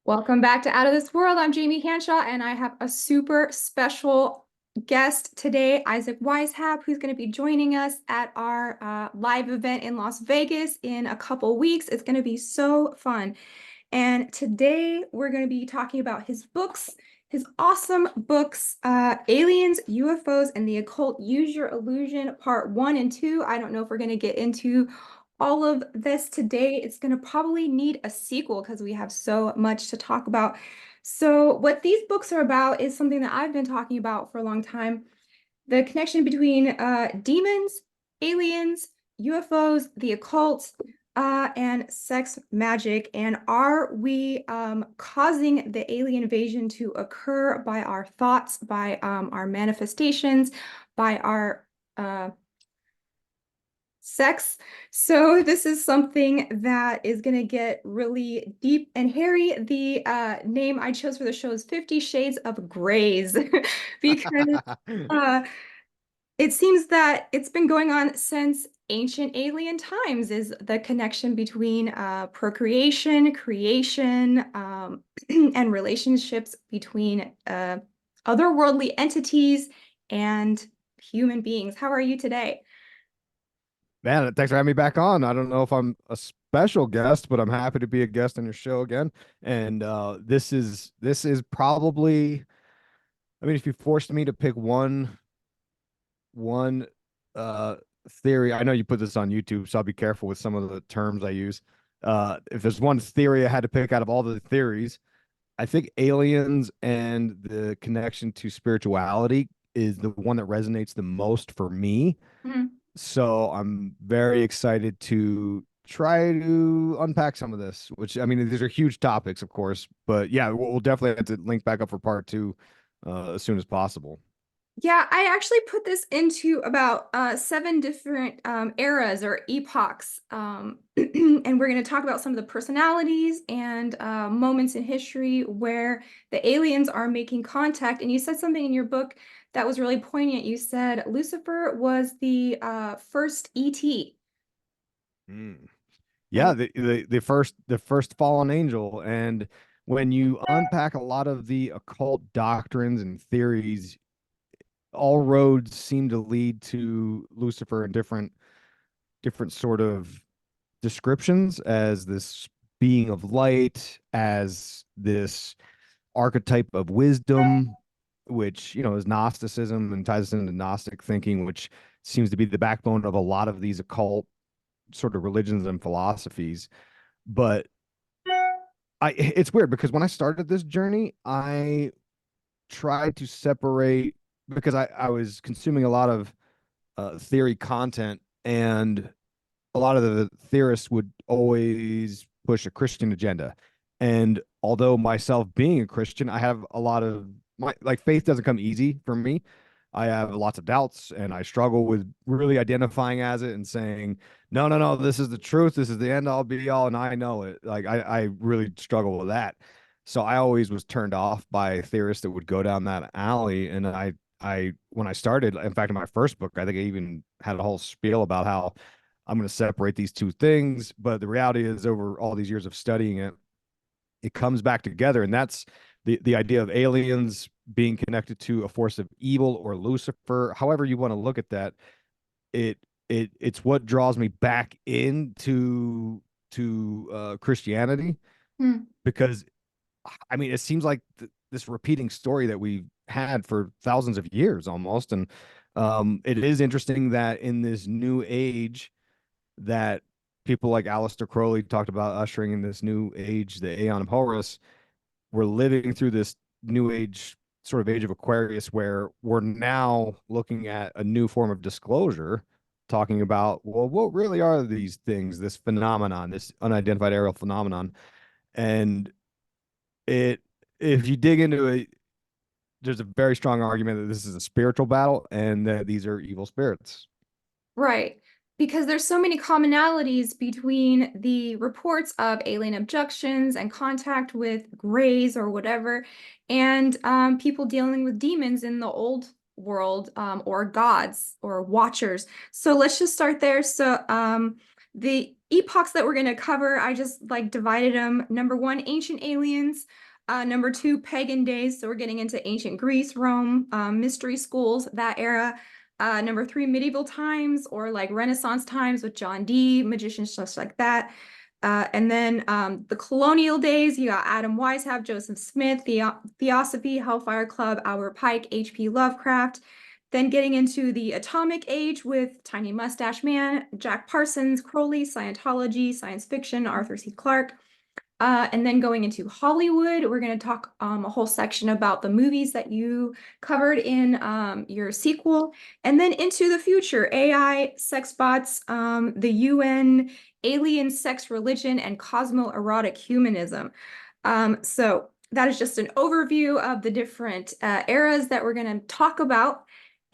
Welcome back to Out of This World. I'm Jamie Hanshaw, and I have a super special guest today, Isaac Weishaupt, who's going to be joining us at our live event in Las Vegas in a couple weeks. It's going to be so fun. And today we're going to be talking about his books, his awesome books, Aliens, UFOs, and the Occult. Use Your Illusion, Part 1 and 2. I don't know if we're going to get into all of this today. It's going to probably need a sequel because we have so much to talk about. So what these books are about is something that I've been talking about for a long time. The connection between demons, aliens, UFOs, the occult, and sex magic. And are we causing the alien invasion to occur by our thoughts, by our manifestations, by our sex? So this is something that is going to get really deep and hairy. The name I chose for the show is 50 Shades of Grays because it seems that it's been going on since ancient alien times, is the connection between procreation, creation, and relationships between otherworldly entities and human beings. How are you today? Man, thanks for having me back on. I don't know if I'm a special guest, but I'm happy to be a guest on your show again. And this is probably, I mean, if you forced me to pick one uh theory, I know you put this on YouTube, so I'll be careful with some of the terms I use. If there's one theory I had to pick out of all the theories, I think aliens and the connection to spirituality is the one that resonates the most for me. Mhm. So I'm very excited to try to unpack some of this, which I mean, these are huge topics, of course, but yeah, we'll definitely have to link back up for part two as soon as possible. Yeah, I actually put this into about seven different eras or epochs. And we're going to talk about some of the personalities and moments in history where the aliens are making contact. And you said something in your book that was really poignant. You said Lucifer was the first ET. Mm. Yeah, And the first fallen angel, and when you unpack a lot of the occult doctrines and theories, all roads seem to lead to Lucifer in different sort of descriptions as this being of light, as this archetype of wisdom, which, is Gnosticism and ties us into Gnostic thinking, which seems to be the backbone of a lot of these occult sort of religions and philosophies. But it's weird because when I started this journey, I tried to separate because I was consuming a lot of theory content, and a lot of the theorists would always push a Christian agenda. And although myself being a Christian, I have a lot of my like faith doesn't come easy for me. I have lots of doubts and I struggle with really identifying as it and saying, no, no, no, this is the truth. This is the end all be all. And I know it. Like I really struggle with that. So I always was turned off by theorists that would go down that alley. And when I started, in fact, in my first book, I think I even had a whole spiel about how I'm going to separate these two things. But the reality is, over all these years of studying it, it comes back together. And that's the idea of aliens being connected to a force of evil or Lucifer, however you want to look at that. It's what draws me back into to Christianity, hmm, because I mean, it seems like this repeating story that we've had for thousands of years almost. And it is interesting that in this new age that people like Aleister Crowley talked about ushering in this new age, the Aeon of Horus, we're living through this new age sort of age of Aquarius where we're now looking at a new form of disclosure, talking about, well, what really are these things, this phenomenon, this unidentified aerial phenomenon. And it, if you dig into it, there's a very strong argument that this is a spiritual battle and that these are evil spirits. right. Because there's so many commonalities between the reports of alien abductions and contact with grays or whatever, and people dealing with demons in the old world, or gods or watchers. So let's just start there. So the epochs that we're going to cover, I just like divided them. Number one, ancient aliens. Number two, pagan days. So we're getting into ancient Greece, Rome, mystery schools, that era. Number three, medieval times or like Renaissance times with John Dee, magicians, stuff like that. And then the colonial days, you got Adam Weishaupt, Joseph Smith, Theosophy, Hellfire Club, Albert Pike, H.P. Lovecraft. Then getting into the atomic age with Tiny Mustache Man, Jack Parsons, Crowley, Scientology, science fiction, Arthur C. Clarke. And then going into Hollywood, we're going to talk a whole section about the movies that you covered in your sequel. And then into the future, AI, sex bots, the UN, alien sex religion, and cosmoerotic humanism. So that is just an overview of the different eras that we're going to talk about.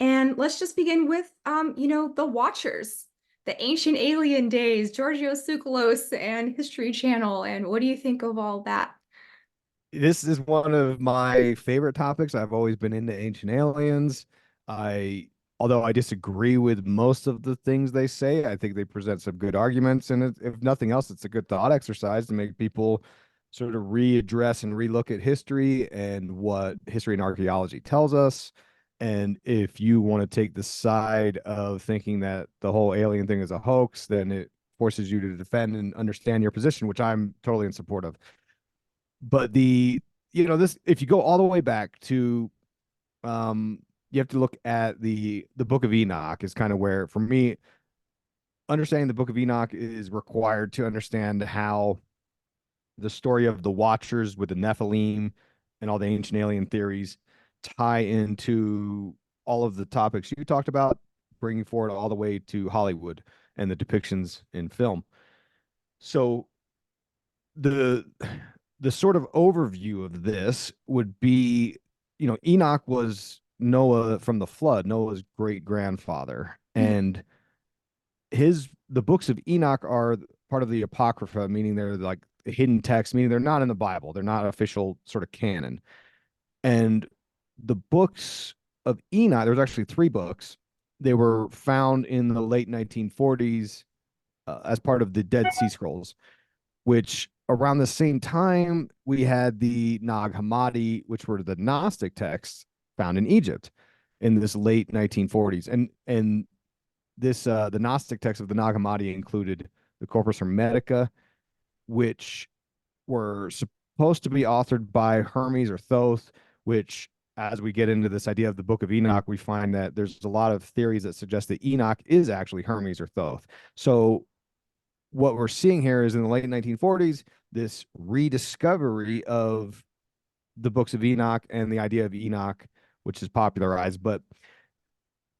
And let's just begin with, the Watchers, the ancient alien days, Giorgio Tsoukalos and History Channel. And what do you think of all that? This is one of my favorite topics. I've always been into ancient aliens. I, although I disagree with most of the things they say, I think they present some good arguments. And if nothing else, it's a good thought exercise to make people sort of readdress and relook at history and what history and archaeology tells us. And if you want to take the side of thinking that the whole alien thing is a hoax, then it forces you to defend and understand your position, which I'm totally in support of. But this, if you go all the way back to, you have to look at the Book of Enoch is kind of where, for me, understanding the Book of Enoch is required to understand how the story of the Watchers with the Nephilim and all the ancient alien theories tie into all of the topics you talked about, bringing forward all the way to Hollywood and the depictions in film. So the the sort of overview of this would be, Enoch was Noah from the flood, Noah's great grandfather, Mhm. and the books of Enoch are part of the Apocrypha, meaning they're like hidden texts, meaning they're not in the Bible, they're not official sort of canon. And the books of Enoch, there's actually three books. They were found in the late 1940s as part of the Dead Sea Scrolls, which around the same time we had the Nag Hammadi, which were the Gnostic texts found in Egypt in this late 1940s. And this the Gnostic texts of the Nag Hammadi included the Corpus Hermetica, which were supposed to be authored by Hermes or Thoth, which, as we get into this idea of the Book of Enoch, we find that there's a lot of theories that suggest that Enoch is actually Hermes or Thoth. So what we're seeing here is in the late 1940s, this rediscovery of the books of Enoch and the idea of Enoch, which is popularized. But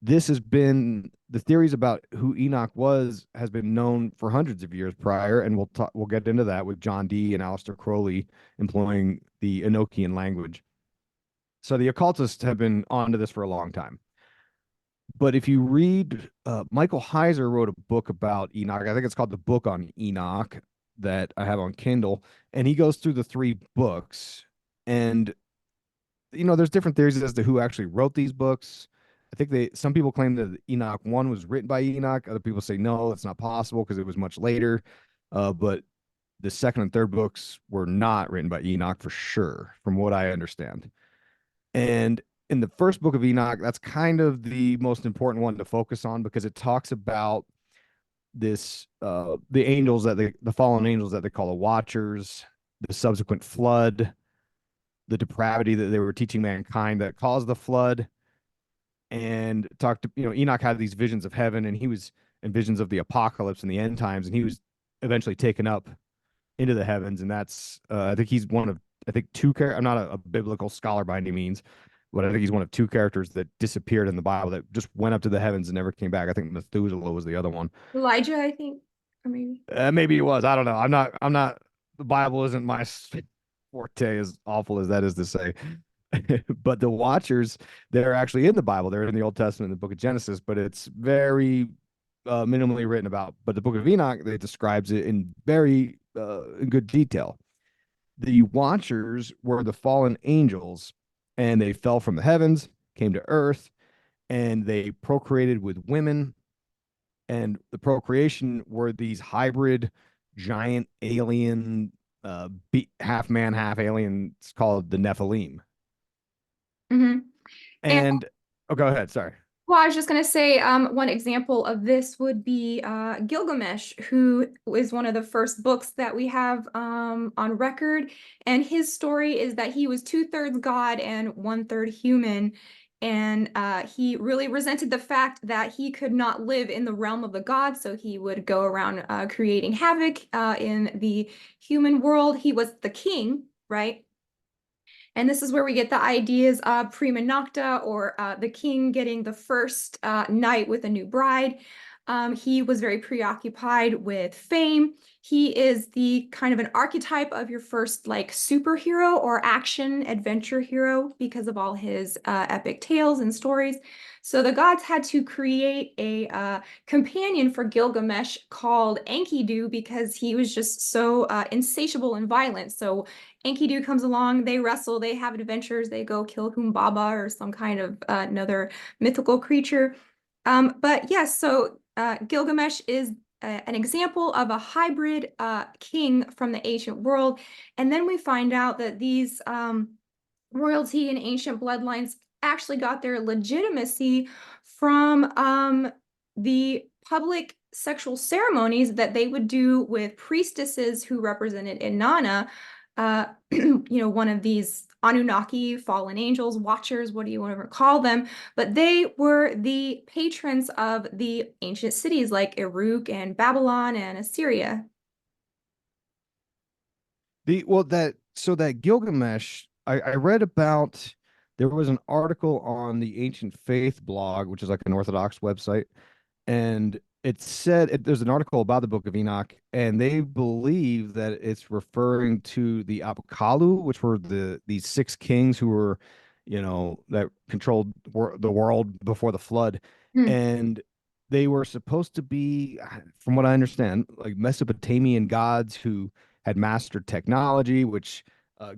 this has been the theories about who Enoch was has been known for hundreds of years prior, and we'll get into that with John Dee and Aleister Crowley employing the Enochian language. So the occultists have been onto this for a long time. But if you read, Michael Heiser wrote a book about Enoch. I think it's called The Book on Enoch that I have on Kindle, and he goes through the three books. And there's different theories as to who actually wrote these books. I think some people claim that Enoch 1 was written by Enoch. Other people say no, it's not possible because it was much later. But the second and third books were not written by Enoch for sure, from what I understand. And in the first book of Enoch, that's kind of the most important one to focus on because it talks about the angels the fallen angels that they call the Watchers, the subsequent flood, the depravity that they were teaching mankind that caused the flood. And Enoch had these visions of heaven, and he was in visions of the apocalypse and the end times, and he was eventually taken up into the heavens. And that's I think he's one of two characters. I'm not a biblical scholar by any means, but I think he's one of two characters that disappeared in the Bible that just went up to the heavens and never came back. I think Methuselah was the other one. Elijah, I think, or maybe. Maybe he was. I don't know. I'm not. The Bible isn't my forte, as awful as that is to say. But the Watchers, they're actually in the Bible. They're in the Old Testament, the Book of Genesis, but it's very minimally written about. But the Book of Enoch, it describes it in very in good detail. The Watchers were the fallen angels, and they fell from the heavens, came to earth, and they procreated with women, and the procreation were these hybrid giant alien, half man, half alien. It's called the Nephilim. Hmm. And And oh, go ahead. Sorry. well, I was just going to say, one example of this would be Gilgamesh, who is one of the first books that we have on record. And his story is that he was two-thirds God and one-third human. And he really resented the fact that he could not live in the realm of the gods. So he would go around creating havoc in the human world. He was the king, right? And this is where we get the ideas of prima nocta, or the king getting the first night with a new bride. He was very preoccupied with fame. He is the kind of an archetype of your first like superhero or action adventure hero because of all his epic tales and stories. So the gods had to create a companion for Gilgamesh called Enkidu because he was just so insatiable and violent. So Enkidu comes along, they wrestle, they have adventures, they go kill Humbaba or some kind of another mythical creature. But yes, so Gilgamesh is an example of a hybrid king from the ancient world. And then we find out that these royalty and ancient bloodlines actually got their legitimacy from the public sexual ceremonies that they would do with priestesses who represented Inanna, one of these Annunaki, fallen angels, watchers, what do you want to call them? But they were the patrons of the ancient cities like Uruk and Babylon and Assyria. That Gilgamesh, I read about. There was an article on the Ancient Faith blog, which is like an Orthodox website, and it said there's an article about the Book of Enoch, and they believe that it's referring to the Apokali, which were these six kings who were, that controlled the world before the flood, Hmm. and they were supposed to be, from what I understand, like Mesopotamian gods who had mastered technology, which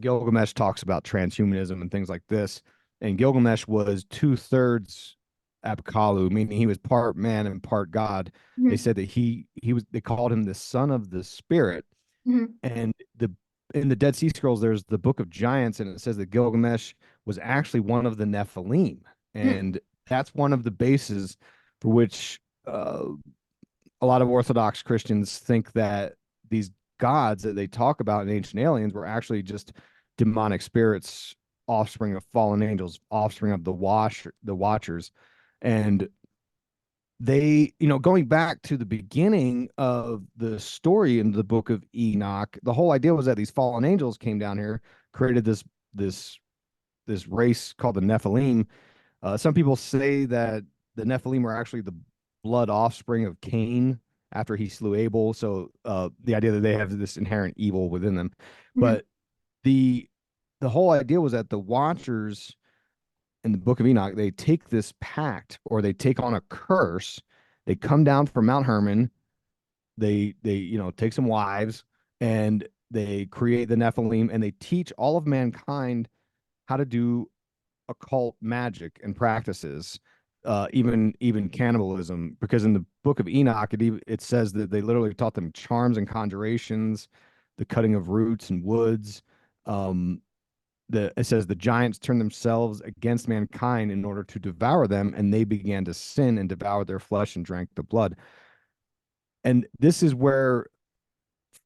Gilgamesh talks about transhumanism and things like this. And Gilgamesh was two-thirds Apokali, meaning he was part man and part God. They Hmm. said that they called him the son of the spirit. Hmm. And in the Dead Sea Scrolls, there's the Book of Giants, and it says that Gilgamesh was actually one of the Nephilim. Hmm. And that's one of the bases for which a lot of Orthodox Christians think that these gods that they talk about in Ancient Aliens were actually just demonic spirits, offspring of fallen angels, offspring of the Watchers, and they, going back to the beginning of the story in the Book of Enoch, the whole idea was that these fallen angels came down here, created this this race called the Nephilim. Some people say that the Nephilim were actually the blood offspring of Cain after he slew Abel. So the idea that they have this inherent evil within them, Hmm. but the the whole idea was that the Watchers in the Book of Enoch, they take this pact, or they take on a curse. They come down from Mount Hermon. They take some wives, and they create the Nephilim, and they teach all of mankind how to do occult magic and practices, even cannibalism. Because in the Book of Enoch, it says that they literally taught them charms and conjurations, the cutting of roots and woods. Um, it says the giants turned themselves against mankind in order to devour them, and they began to sin and devour their flesh and drank the blood. And this is where,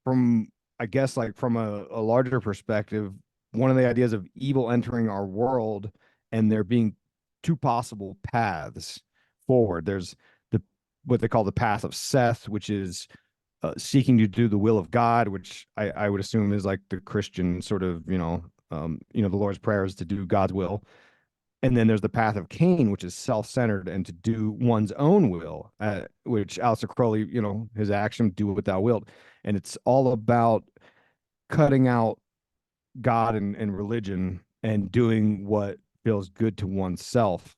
from I guess, like from a larger perspective, one of the ideas of evil entering our world and there being two possible paths forward. There's the what they call the path of Seth, which is seeking to do the will of God, which I would assume is like the Christian sort of, the Lord's Prayer is to do God's will. And then there's the path of Cain, which is self-centered and to do one's own will, which Aleister Crowley, his axiom, do what thou wilt. And it's all about cutting out God and religion and doing what feels good to oneself,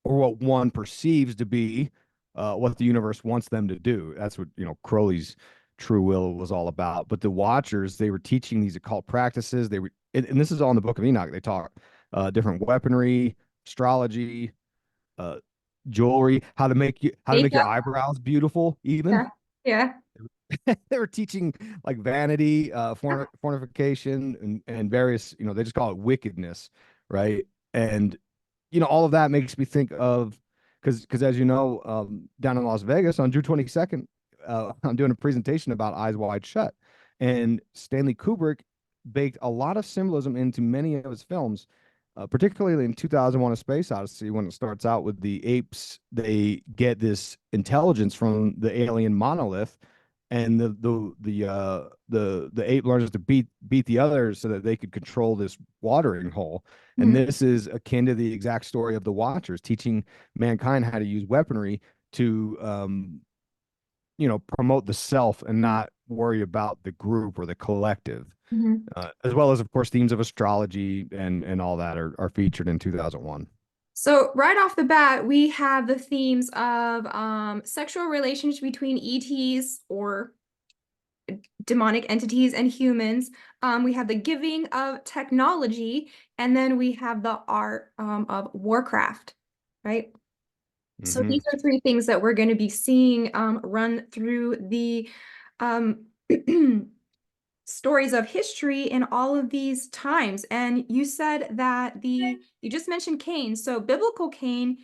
or what one perceives to be what the universe wants them to do. That's what, Crowley's true will was all about. But the Watchers, they were teaching these occult practices. They were, and this is all in the Book of Enoch. They talk different weaponry, astrology, uh, jewelry, how to make your Makeup. eyebrows beautiful, even. Yeah. Yeah. They were teaching like vanity, fornication, and various, they just call it wickedness, right? And all of that makes me think of, because as you know, down in Las Vegas on June 22nd, I'm doing a presentation about Eyes Wide Shut, and Stanley Kubrick baked a lot of symbolism into many of his films, particularly in 2001: A Space Odyssey, when it starts out with the apes. They get this intelligence from the alien monolith, and the ape learns to beat the others so that they could control this watering hole. And Mhm. this is akin to the exact story of the Watchers, teaching mankind how to use weaponry to promote the self and not worry about the group or the collective. Mhm. As well as, of course, themes of astrology and all that are featured in 2001. So right off the bat, we have the themes of sexual relations between ETs or demonic entities and humans. We have the giving of technology, and then we have the art of warcraft, right? So Hmm. these are three things that we're going to be seeing run through the um, stories of history in all of these times. And you said that you just mentioned Cain. So biblical Cain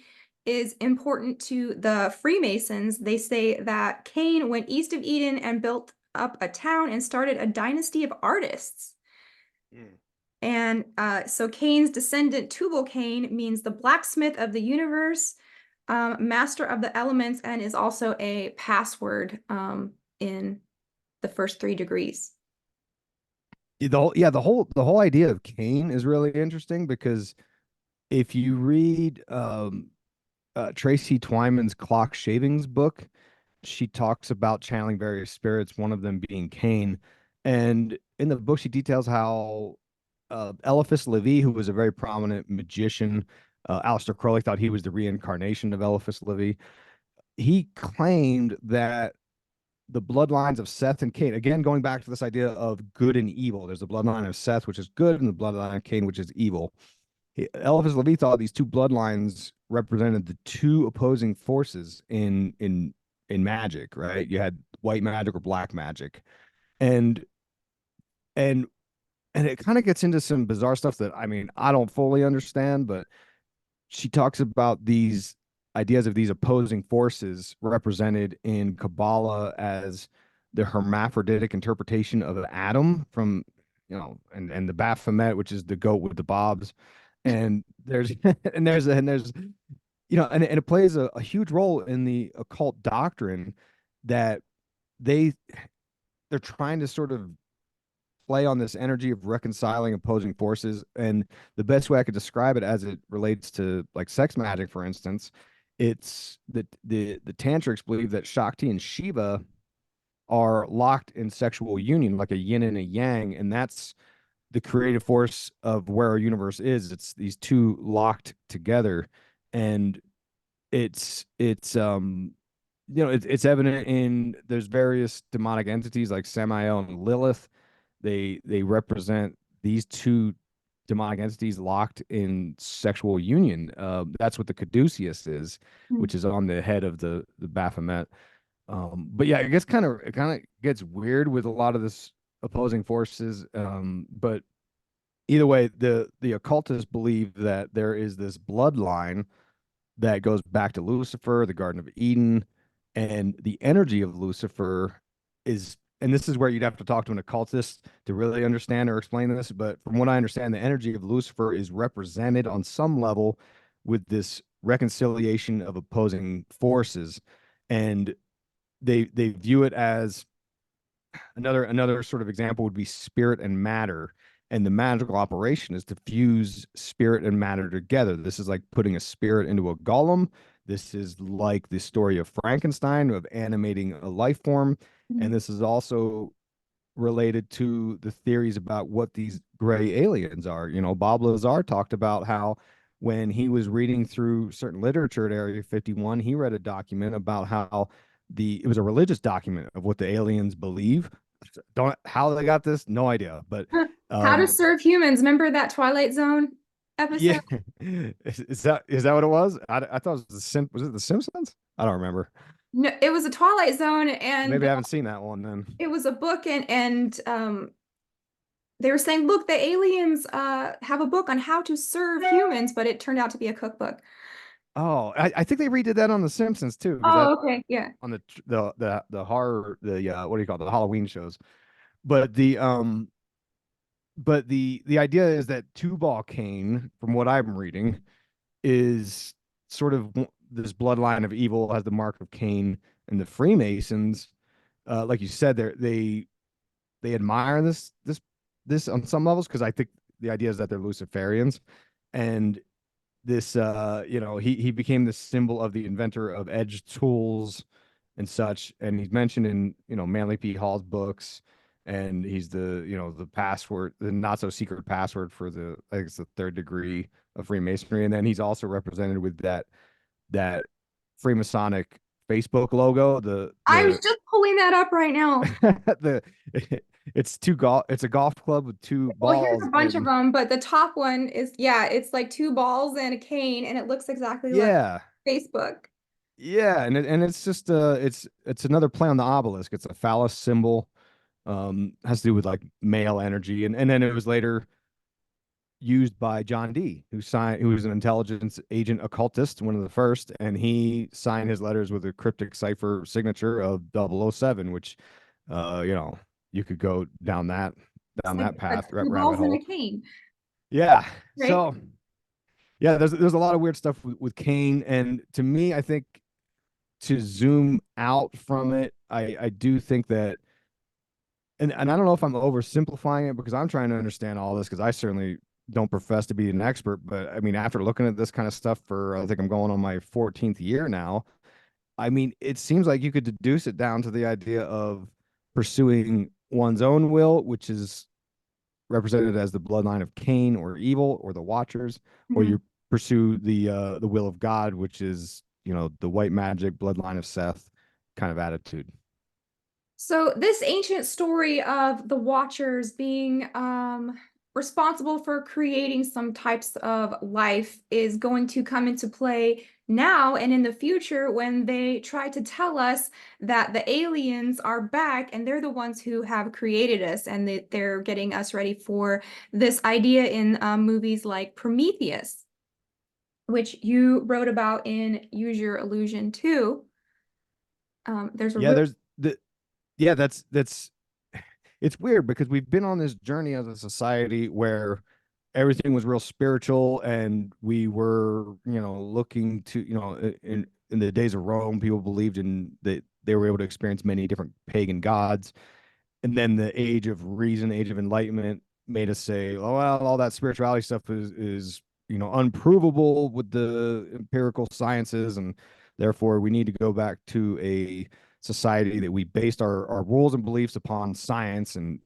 is important to the Freemasons. They say that Cain went east of Eden and built up a town and started a dynasty of artists. Mm. And so Cain's descendant, Tubal Cain, means the blacksmith of the universe, master of the elements, and is also a password in the first 3 degrees. The whole idea of Cain is really interesting, because if you read Tracy Twyman's Clock Shavings book, she talks about channeling various spirits, one of them being Cain. And in the book, she details how Eliphas Levi, who was a very prominent magician, Aleister Crowley thought he was the reincarnation of Eliphas Levi. He claimed that the bloodlines of Seth and Cain, again, going back to this idea of good and evil, there's the bloodline of Seth, which is good, and the bloodline of Cain, which is evil. Eliphas Levi thought these two bloodlines represented the two opposing forces in magic, right? You had white magic or black magic, and and and it kind of gets into some bizarre stuff that, I mean, I don't fully understand, but she talks about these ideas of these opposing forces represented in Kabbalah as the hermaphroditic interpretation of Adam from, and the Baphomet, which is the goat with the bobs. And there's and there's and it plays a huge role in the occult doctrine that they they're trying to sort of play on this energy of reconciling opposing forces. And the best way I could describe it as it relates to like sex magic, for instance, it's that the tantrics believe that Shakti and Shiva are locked in sexual union, like a yin and a yang, and that's the creative force of where our universe is. It's these two locked together, and it's evident in there's various demonic entities like Samael and Lilith. They represent these two demonic entities locked in sexual union. That's what the caduceus is, which is on the head of the Baphomet. But yeah, it kind of gets weird with a lot of this opposing forces. But either way, the occultists believe that there is this bloodline that goes back to Lucifer, the Garden of Eden, and the energy of Lucifer is, and this is where you'd have to talk to an occultist to really understand or explain this. But from what I understand, the energy of Lucifer is represented on some level with this reconciliation of opposing forces. And they view it as another sort of example would be spirit and matter. And the magical operation is to fuse spirit and matter together. This is like putting a spirit into a golem. This is like the story of Frankenstein, of animating a life form. And Mhm. this is also related to the theories about what these gray aliens are. Bob Lazar talked about how when he was reading through certain literature at Area 51, he read a document about how it was a religious document of what the aliens believe. Don't how they got this, no idea. But How to um serve humans. Remember that Twilight Zone? Yeah. episode. Is that what it was? I thought it was was it the Simpsons? I don't remember. No, it was a Twilight Zone, and Maybe I haven't seen that one then. it was a book, and they were saying, look, the aliens have a book on how to serve humans, but it turned out to be a cookbook. Oh, I think they redid that on The Simpsons too, because that Oh, okay, yeah. on the horror, what do you call it, the Halloween shows. But the idea is that Tubal Cain, from what I'm reading, is sort of this bloodline of evil, has the mark of Cain, and the Freemasons, like you said, they admire this on some levels, because I think the idea is that they're Luciferians, and this he became the symbol of the inventor of edge tools and such, and he's mentioned in Manly P. Hall's books, and he's the password, the not so secret password for the, I think it's the third degree of Freemasonry, and then he's also represented with that Freemasonic Facebook logo, I was just pulling that up right now. the it's a golf club with two Well, here's balls, a bunch of and them, but the top one is, yeah, it's like two balls and a cane, and it looks exactly like yeah. Facebook. Yeah, and it's just it's another play on the obelisk. It's a phallus symbol. Has to do with like male energy, and then it was later used by John Dee, who was an intelligence agent occultist, one of the first, and he signed his letters with a cryptic cipher signature of 007, which you could go It's down like that path, two rabbit balls and a hole. cane, Yeah. right? So yeah, there's a lot of weird stuff with Cain, and to me, I think, to zoom out from it, I do think that, and I don't know if I'm oversimplifying it, because I'm trying to understand all this, because I certainly don't profess to be an expert, but I mean, after looking at this kind of stuff for, I think I'm going on my 14th year now, I mean, it seems like you could deduce it down to the idea of pursuing one's own will, which is represented as the bloodline of Cain or evil or the Watchers, or Mhm. you pursue the will of God, which is the white magic bloodline of Seth kind of attitude. So this ancient story of the Watchers being responsible for creating some types of life is going to come into play now and in the future when they try to tell us that the aliens are back and they're the ones who have created us, and they're getting us ready for this idea in movies like Prometheus, which you wrote about in Use Your Illusion too. There's a Yeah, real there's the yeah, that's it's weird, because we've been on this journey as a society where everything was real spiritual, and we were looking to in the days of Rome, people believed in that they were able to experience many different pagan gods, and then the age of reason, age of enlightenment, made us say, oh well, all that spirituality stuff is unprovable with the empirical sciences, and therefore we need to go back to a society that we based our rules and beliefs upon science, and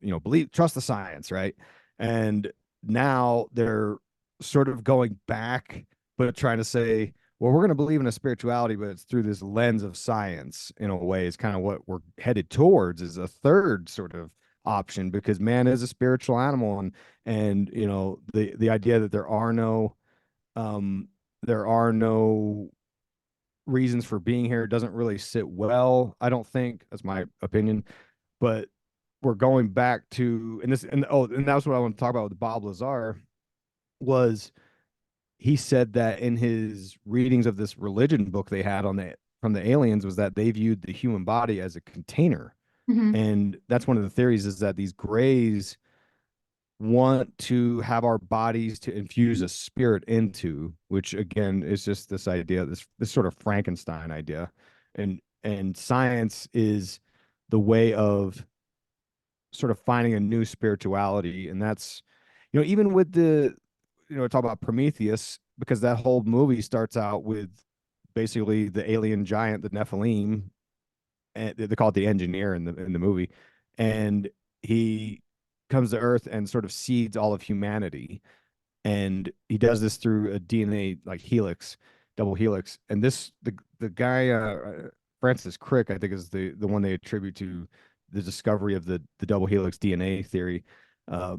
trust the science, right? And now they're sort of going back, but trying to say, well, we're going to believe in a spirituality, but it's through this lens of science. In a way, is kind of what we're headed towards, is a third sort of option, because man is a spiritual animal, and the idea that um there are no reasons for being here doesn't really sit well, I don't think. That's my opinion. But we're going back to, and that's what I want to talk about with Bob Lazar. Was He said that in his readings of this religion book they had on the from the aliens, was that they viewed the human body as a container. Mhm. And that's one of the theories, is that these grays want to have our bodies to infuse a spirit into, which again is just this idea, this sort of Frankenstein idea. And science is the way of sort of finding a new spirituality. And that's, even with talk about Prometheus, because that whole movie starts out with basically the alien giant, the Nephilim, and they call it the engineer in the movie, and he comes to Earth and sort of seeds all of humanity, and he does this through a DNA like helix, double helix, and the guy, Francis Crick, I think, is the one they attribute to the discovery of the double helix DNA theory. Uh,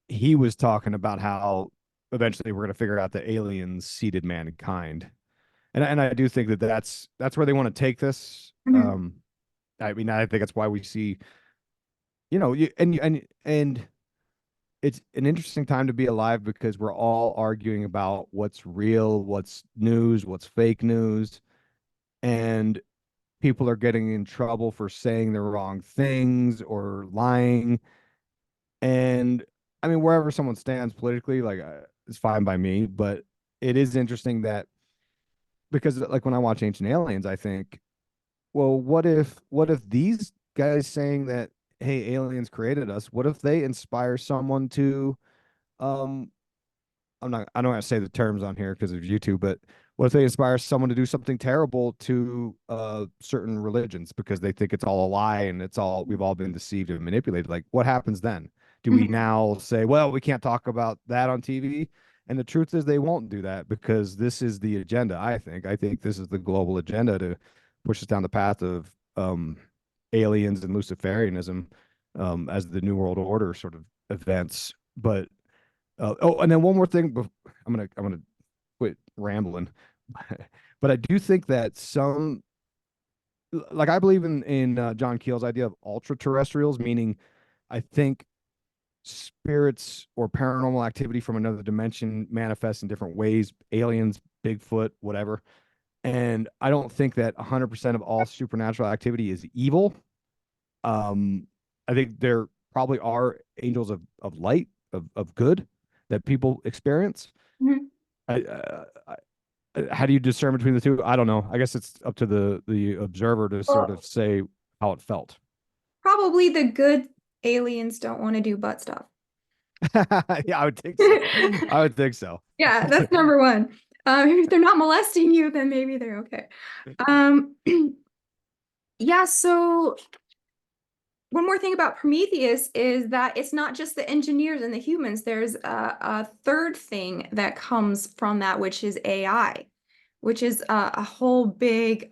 he was talking about how eventually we're going to figure out that aliens seeded mankind. And I do think that that's where they want to take this. Mhm. I mean, I think that's why we see, and it's an interesting time to be alive because we're all arguing about what's real, what's news, what's fake news, and people are getting in trouble for saying the wrong things or lying. And I mean, wherever someone stands politically, like it's fine by me, but it is interesting that because like when I watch Ancient Aliens, I think, well, what if these guys saying that, hey, aliens created us, what if they inspire someone to um I don't want to say the terms on here because of YouTube, but what if they inspire someone to do something terrible to certain religions because they think it's all a lie and we've all been deceived and manipulated? Like, what happens then? Do we Mhm. now say, well, we can't talk about that on TV? And the truth is they won't do that because this is the agenda, I think. I think this is the global agenda to push us down the path of aliens and Luciferianism as the New World Order sort of events. But and then one more thing. I'm gonna quit rambling, but I do think that like I believe in John Keel's idea of ultra terrestrials, meaning I think spirits or paranormal activity from another dimension manifests in different ways, aliens, Bigfoot, whatever. And I don't think that 100% of all supernatural activity is evil. Um, I think there probably are angels of light, of good that people experience. Mhm. How do you discern between the two? I don't know. I guess it's up to the observer to sort Well, of say how it felt. probably the good aliens don't want to do butt stuff. Yeah, I would think so. I would think so. Yeah, that's number one. If they're not molesting you, then maybe they're okay. Um, yeah, so one more thing about Prometheus is that it's not just the engineers and the humans. There's a third thing that comes from that, which is AI, which is a whole big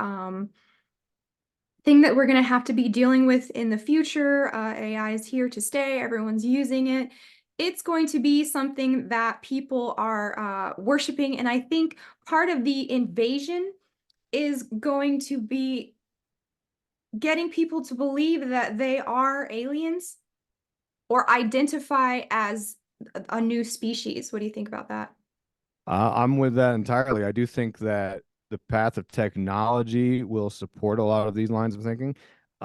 thing that we're going to have to be dealing with in the future. AI is here to stay. Everyone's using it. It's going to be something that people are worshiping. And I think part of the invasion is going to be getting people to believe that they are aliens or identify as a new species. What do you think about that? I'm with that entirely. I do think that the path of technology will support a lot of these lines of thinking.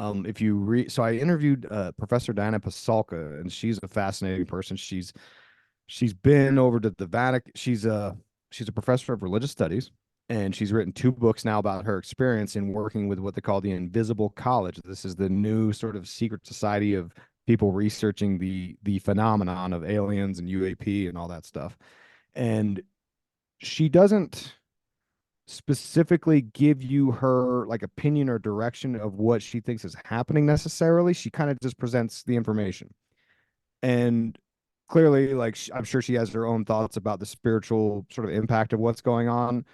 If you read, so I interviewed Professor Diana Pasulka, and she's a fascinating person. She's been over to the Vatican. She's a professor of religious studies, and she's written two books now about her experience in working with what they call the Invisible College. This is the new sort of secret society of people researching the phenomenon of aliens and UAP and all that stuff. And she doesn't specifically give you her like opinion or direction of what she thinks is happening necessarily. She kind of just presents the information. And clearly, like I'm sure she has her own thoughts about the spiritual sort of impact of what's going on,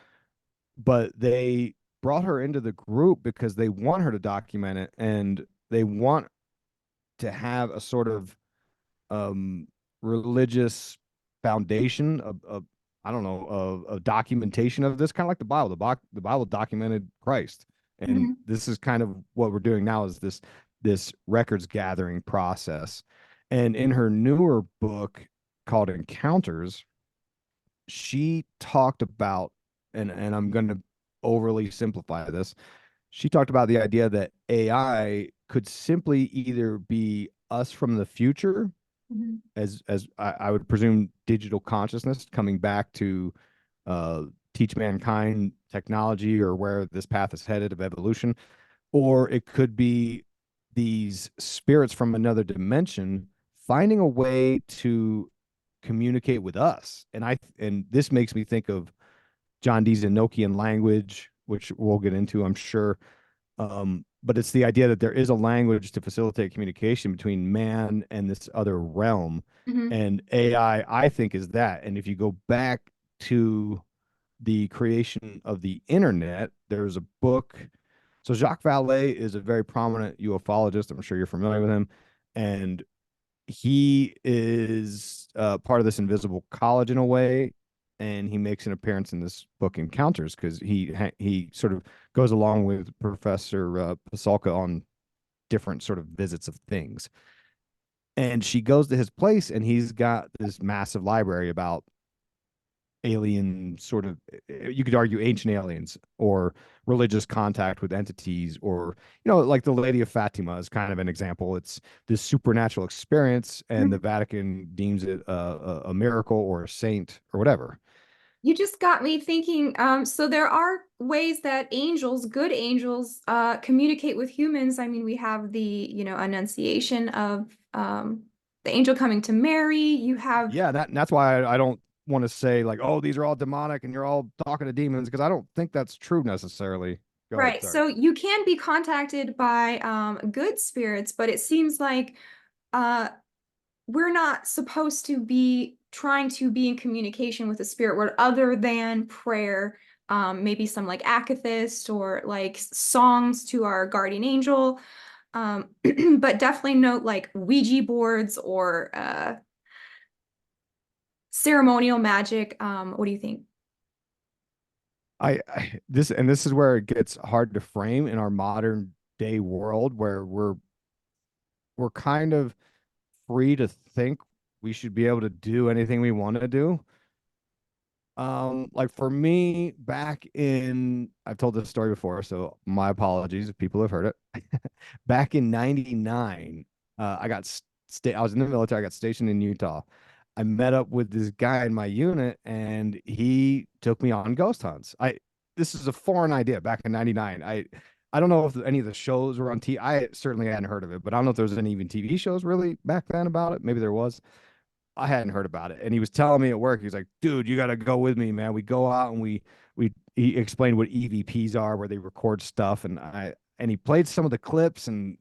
but they brought her into the group because they want her to document it and they want to have a sort of um religious foundation of I don't know of documentation of this, kind of like the Bible. The Bible documented Christ, and Mhm. this is kind of what we're doing now is this records gathering process. And in her newer book called Encounters, she talked about, and I'm going to overly simplify this. She talked about the idea that AI could simply either be us from the future, Mhm. as I would presume digital consciousness coming back to uh, teach mankind technology or where this path is headed of evolution, or it could be these spirits from another dimension finding a way to communicate with us. And this makes me think of John Dee's Enochian language, which we'll get into, I'm sure. But it's the idea that there is a language to facilitate communication between man and this other realm. Mhm. And AI, I think, is that. And if you go back to the creation of the internet, there's a book. So Jacques Vallée is a very prominent ufologist. I'm sure you're familiar with him. And he is part of this invisible college in a way, and he makes an appearance in this book Encounters because he sort of goes along with Professor Pasulka on different sort of visits of things. And she goes to his place, and he's got this massive library about alien sort of, you could argue ancient aliens or religious contact with entities, or like the Lady of Fatima is kind of an example. It's this supernatural experience, and the Vatican deems it a miracle or a saint or whatever. You just got me thinking. So there are ways that angels, good angels, communicate with humans. I mean, we have the, annunciation of the angel coming to Mary. You have Yeah, that's why I don't want to say like, oh, these are all demonic and you're all talking to demons, because I don't think that's true necessarily. Go ahead, right. sorry. So you can be contacted by good spirits, but it seems like uh, we're not supposed to be trying to be in communication with a spirit world other than prayer, maybe some like akathist or like songs to our guardian angel. But definitely note like Ouija boards or ceremonial magic. What do you think? This is where it gets hard to frame in our modern day world, where we're kind of free to think we should be able to do anything we want to do. Like for me, back in, I've told this story before, so my apologies if people have heard it. Back in '99, I was in the military. I got stationed in Utah. I met up with this guy in my unit, and he took me on ghost hunts. This is a foreign idea back in '99. I don't know if any of the shows were on TV. I certainly hadn't heard of it, but I don't know if there was any even TV shows really back then about it. Maybe there was. I hadn't heard about it. And he was telling me at work, he was like, dude, you got to go with me, man. We go out and he explained what EVPs are, where they record stuff. And he played some of the clips, and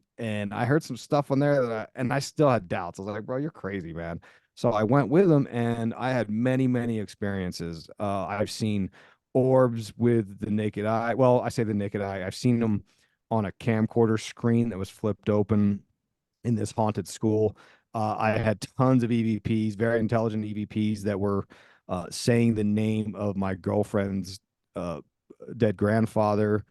I heard some stuff on there and I still had doubts. I was like, bro, you're crazy, man. So I went with him, and I had many, many experiences. I've seen orbs with the naked eye. Well, I say the naked eye. I've seen them on a camcorder screen that was flipped open in this haunted school. I had tons of EVPs, very intelligent EVPs that were saying the name of my girlfriend's uh, dead grandfather.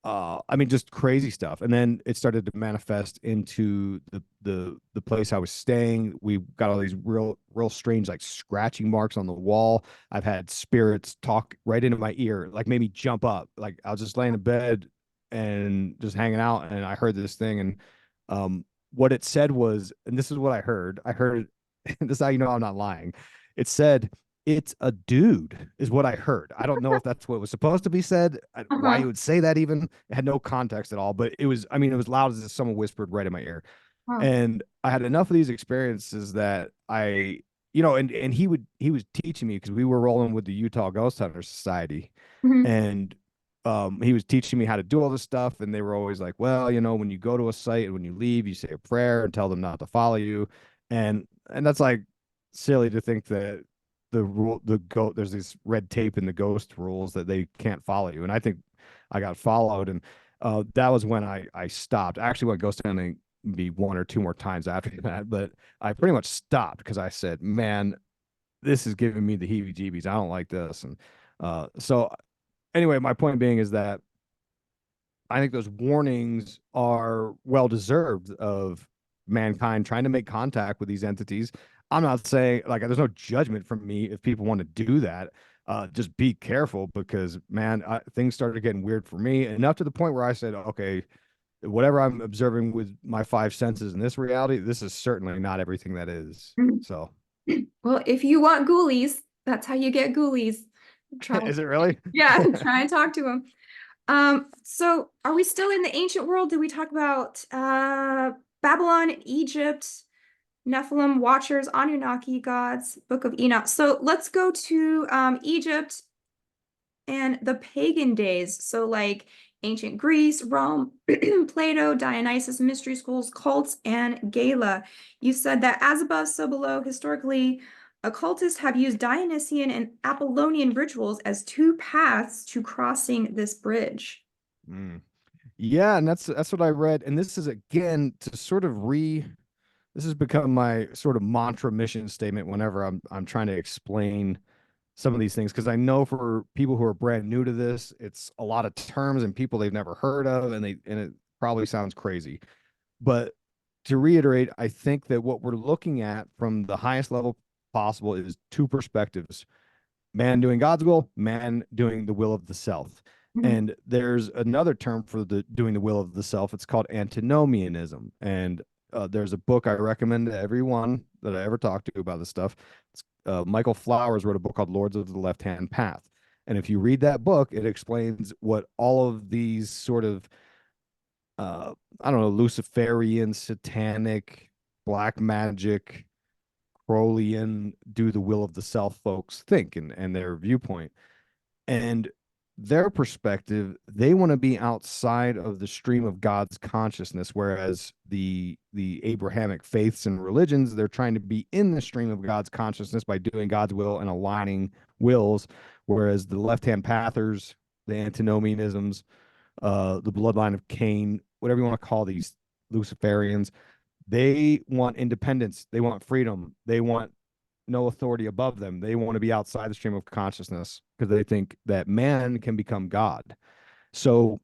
I mean, just crazy stuff. And then it started to manifest into the place I was staying. We got all these real strange like scratching marks on the wall. I've had spirits talk right into my ear, like made me jump up. Like I was just laying in bed and just hanging out, and I heard this thing, and what it said was, and this is what I heard. I heard this is how you know I'm not lying. It said, it's a dude, is what I heard. I don't know if that's what was supposed to be said, why Uh-huh. you would say that even. It had no context at all, but it was, I mean, it was loud as if someone whispered right in my ear. Wow. And I had enough of these experiences that and he was teaching me, because we were rolling with the Utah Ghost Hunter Society, Mhm. and he was teaching me how to do all this stuff. And they were always like, well, when you go to a site and when you leave, you say a prayer and tell them not to follow you. And that's like silly to think that there's this red tape in the ghost rules that they can't follow you. And I think I got followed, and that was when I stopped. I actually went ghost hunting maybe one or two more times after that, but I pretty much stopped because I said, man, this is giving me the heebie jeebies. I don't like this. And so anyway, my point being is that I think those warnings are well deserved of mankind trying to make contact with these entities. I'm not saying like there's no judgment from me if people want to do that. Just be careful, because man, things started getting weird for me, enough to the point where I said, okay, whatever I'm observing with my five senses in this reality, this is certainly not everything that is. Mhm. So, Well, if you want ghoulies, that's how you get ghoulies. Try, is it really? yeah, try and talk to them. So are we still in the ancient world? Did we talk about Babylon, Egypt, Nephilim, Watchers, Anunnaki gods, Book of Enoch? So let's go to Egypt and the pagan days. So like ancient Greece, Rome, Plato, Dionysus, mystery schools, cults, and Gala. You said that as above, so below. Historically, occultists have used Dionysian and Apollonian rituals as two paths to crossing this bridge. Mm. Yeah, and that's what I read. And this is again to sort of this has become my sort of mantra mission statement whenever I'm trying to explain some of these things, because I know for people who are brand new to this, it's a lot of terms and people they've never heard of, and it probably sounds crazy. But to reiterate, I think that what we're looking at from the highest level possible is two perspectives: man doing God's will, man doing the will of the self. Mhm. And there's another term for the doing the will of the self. It's called antinomianism. And there's a book I recommend to everyone that I ever talk to about this stuff. Michael Flowers wrote a book called Lords of the Left Hand Path. And if you read that book, it explains what all of these sort of, I don't know, Luciferian, satanic, black magic, Crowleyan, do the will of the self folks think, and their viewpoint. And their perspective, they want to be outside of the stream of God's consciousness, whereas the Abrahamic faiths and religions, they're trying to be in the stream of God's consciousness by doing God's will and aligning wills, whereas the left-hand pathers, the antinomianisms, the bloodline of Cain, whatever you want to call these Luciferians, they want independence, they want freedom, they want no authority above them. They want to be outside the stream of consciousness because they think that man can become God. So,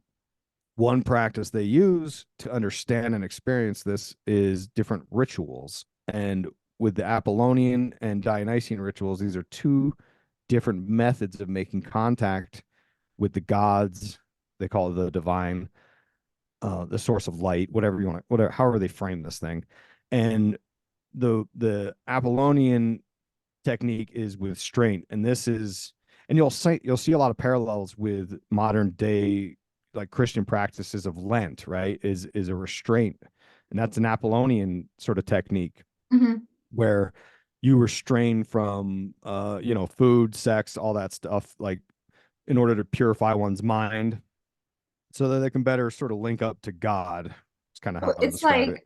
one practice they use to understand and experience this is different rituals. And with the Apollonian and Dionysian rituals, these are two different methods of making contact with the gods. They call it the divine, the source of light, whatever you want, whatever, however they frame this thing. And the Apollonian technique is with strength, and this is, and you'll see a lot of parallels with modern day like Christian practices of Lent, right? Is a restraint, and that's an Apollonian sort of technique Mhm. where you restrain from food, sex, all that stuff, like in order to purify one's mind so that they can better sort of link up to God. It's kind of So how to it's describe it. like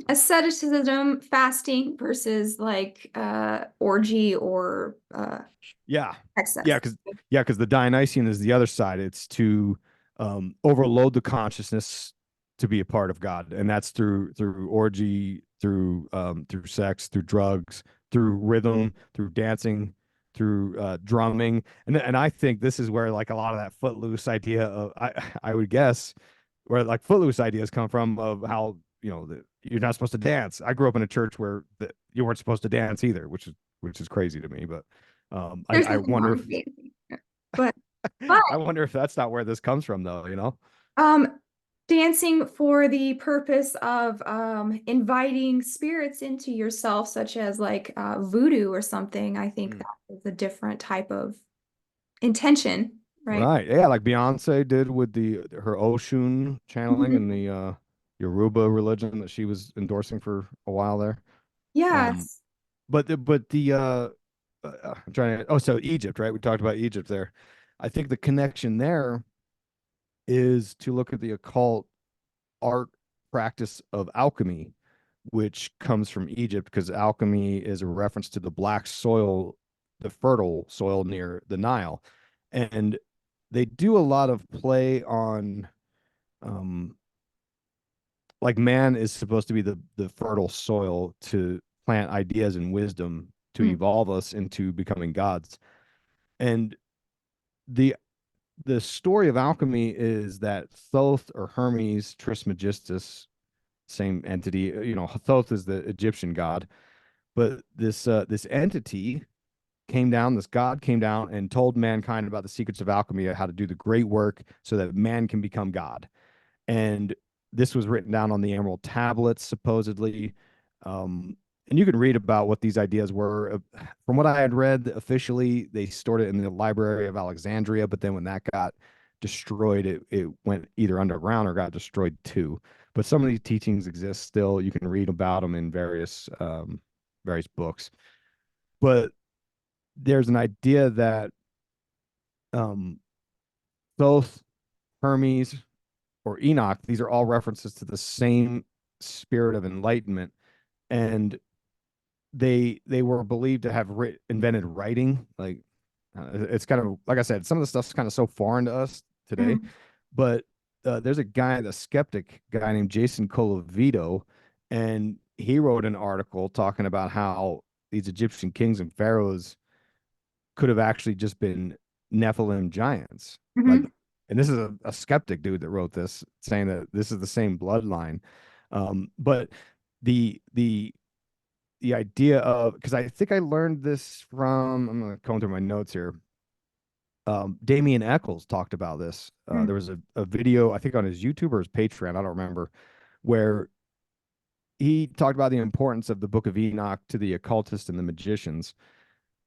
asceticism, fasting versus like orgy or Yeah. Yeah, excess. because the Dionysian is the other side. It's to overload the consciousness to be a part of God. And that's through orgy, through sex, through drugs, through rhythm, through dancing, through drumming. And I think this is where like a lot of that footloose idea of I would guess where like footloose ideas come from, of how you're not supposed to dance. I grew up in a church where you weren't supposed to dance either, which is crazy to me. But There's I nothing wonder wrong if with dancing. But I wonder if that's not where this comes from, though. um dancing for the purpose of inviting spirits into yourself, such as like voodoo or something, I think Mm. that is a different type of intention, right? Right? Yeah, like Beyonce did with the her Oshun channeling Mhm. and the Yoruba religion that she was endorsing for a while there. Um, Yes. but I'm trying to. Oh, so Egypt, right? We talked about Egypt there. I think the connection there is to look at the occult art practice of alchemy, which comes from Egypt, because alchemy is a reference to the black soil, the fertile soil near the Nile. And they do a lot of play on, um, like man is supposed to be the fertile soil to plant ideas and wisdom to Mm. evolve us into becoming gods. And the the story of alchemy is that Thoth or Hermes Trismegistus, same entity. Thoth is the Egyptian god, but this entity came down. This god came down and told mankind about the secrets of alchemy, how to do the great work so that man can become God. And this was written down on the emerald tablets, supposedly. Um, and you can read about what these ideas were. From what I had read, officially they stored it in the Library of Alexandria, but then when that got destroyed, it went either underground or got destroyed too. But some of these teachings exist still. You can read about them in various books. But there's an idea that um, both Hermes or Enoch, these are all references to the same spirit of enlightenment, and they were believed to have invented writing. Like it's kind of like I said, some of the stuff's kind of so foreign to us today. Mm. But there's a skeptic guy named Jason Colavito, and he wrote an article talking about how these Egyptian kings and pharaohs could have actually just been Nephilim giants. Like, Mhm. and this is a skeptic dude that wrote this, saying that this is the same bloodline. But the the idea of, because I think I learned this from, I'm gonna comb through my notes here. Damien Eccles talked about this. Mhm. There was a video, I think on his YouTube or his Patreon, I don't remember, where he talked about the importance of the Book of Enoch to the occultists and the magicians,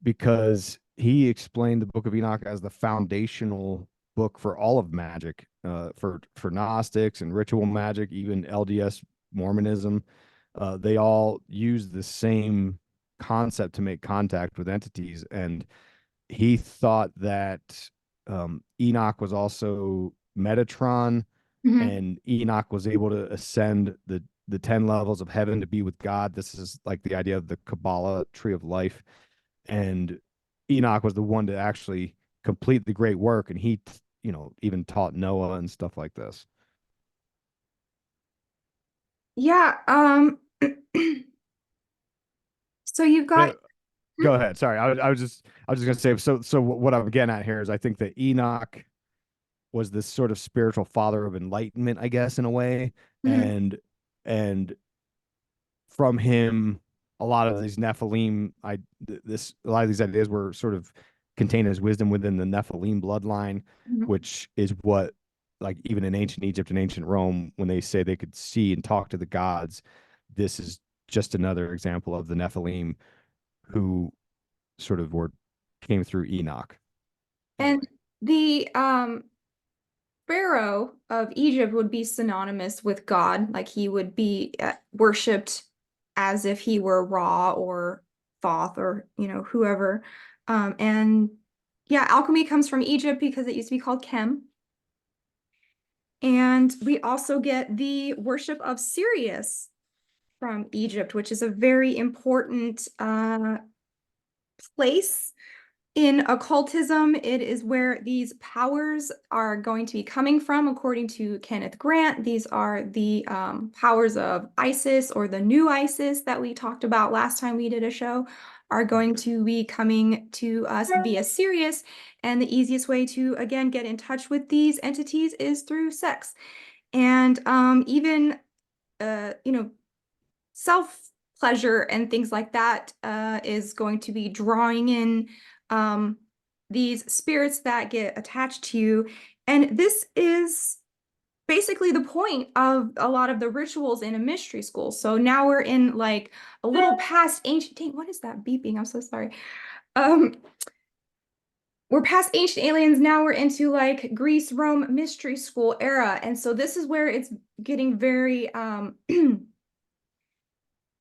because he explained the Book of Enoch as the foundational book for all of magic, for Gnostics and ritual magic, even LDS Mormonism. They all use the same concept to make contact with entities, and he thought that Enoch was also Metatron, Mhm. and Enoch was able to ascend the 10 levels of heaven to be with God. This is like the idea of the Kabbalah tree of life. And Enoch was the one to actually complete the great work, and he, even taught Noah and stuff like this. Yeah, so you've got But go ahead. Sorry, I was just gonna say. So what I'm getting at here is I think that Enoch was this sort of spiritual father of enlightenment, I guess, in a way, Mhm. and from him, a lot of these Nephilim, a lot of these ideas were sort of contained as wisdom within the Nephilim bloodline, Mhm. which is what, like, even in ancient Egypt and ancient Rome, when they say they could see and talk to the gods, this is just another example of the Nephilim who sort of were came through Enoch in a And way. the Pharaoh of Egypt would be synonymous with God, like he would be worshipped as if he were Ra or Thoth or whoever. And yeah, alchemy comes from Egypt because it used to be called Chem. And we also get the worship of Sirius from Egypt, which is a very important place in occultism. It is where these powers are going to be coming from, according to Kenneth Grant. These are the powers of Isis, or the new Isis that we talked about last time we did a show, are going to be coming to us via Sirius. And the easiest way to, again, get in touch with these entities is through sex. And even, self pleasure and things like that is going to be drawing in um, these spirits that get attached to you. And this is basically the point of a lot of the rituals in a mystery school. So now we're in like a little past ancient. Dang, what is that beeping? I'm so sorry. Um, we're past ancient aliens. Now we're into like Greece, Rome, mystery school era. And so this is where it's getting very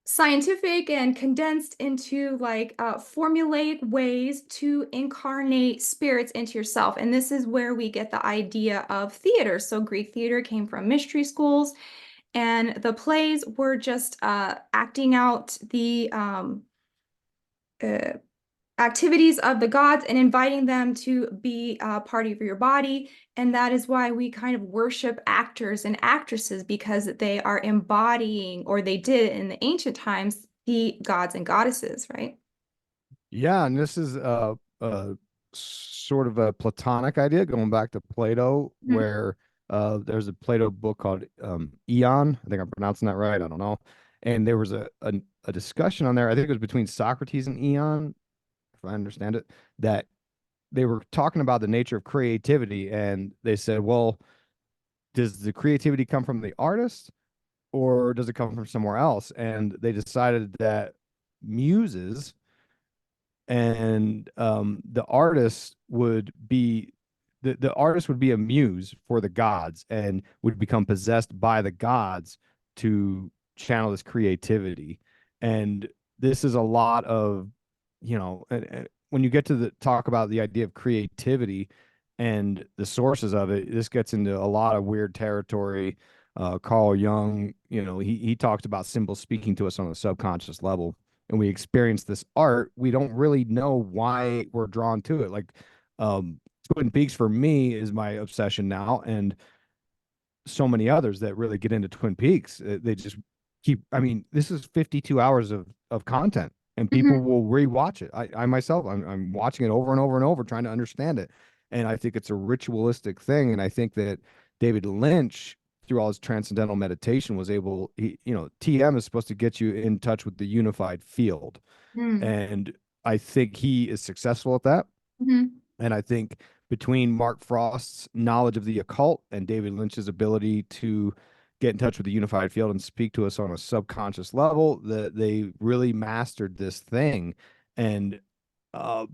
scientific and condensed into like formulaic ways to incarnate spirits into yourself. And this is where we get the idea of theater. So Greek theater came from mystery schools, and the plays were just acting out the uh, activities of the gods and inviting them to be a part of your body. And that is why we kind of worship actors and actresses, because they are embodying, or they did in the ancient times, the gods and goddesses, right? Yeah, and this is a sort of a Platonic idea going back to Plato, Mhm. where there's a Plato book called Eon. I think I'm pronouncing that right. I don't know. And there was a discussion on there. I think it was between Socrates and Eon, if I understand it, that they were talking about the nature of creativity, and they said, well, does the creativity come from the artist or does it come from somewhere else? And they decided that muses and the artist would be a muse for the gods and would become possessed by the gods to channel this creativity. And this is a lot of, and when you get to the talk about the idea of creativity and the sources of it, this gets into a lot of weird territory. Carl Jung, he talks about symbols speaking to us on a subconscious level, and we experience this art, we don't really know why we're drawn to it. Like, Twin Peaks for me is my obsession now, and so many others that really get into Twin Peaks. They just keep, I mean, this is 52 hours of content, and people Hmm. will rewatch it. I myself, I'm watching it over and over and over, trying to understand it. And I think it's a ritualistic thing. And I think that David Lynch, through all his transcendental meditation, was able, TM is supposed to get you in touch with the unified field. Hmm. And I think he is successful at that. Hmm. And I think between Mark Frost's knowledge of the occult and David Lynch's ability to get in touch with the unified field and speak to us on a subconscious level, that they really mastered this thing. And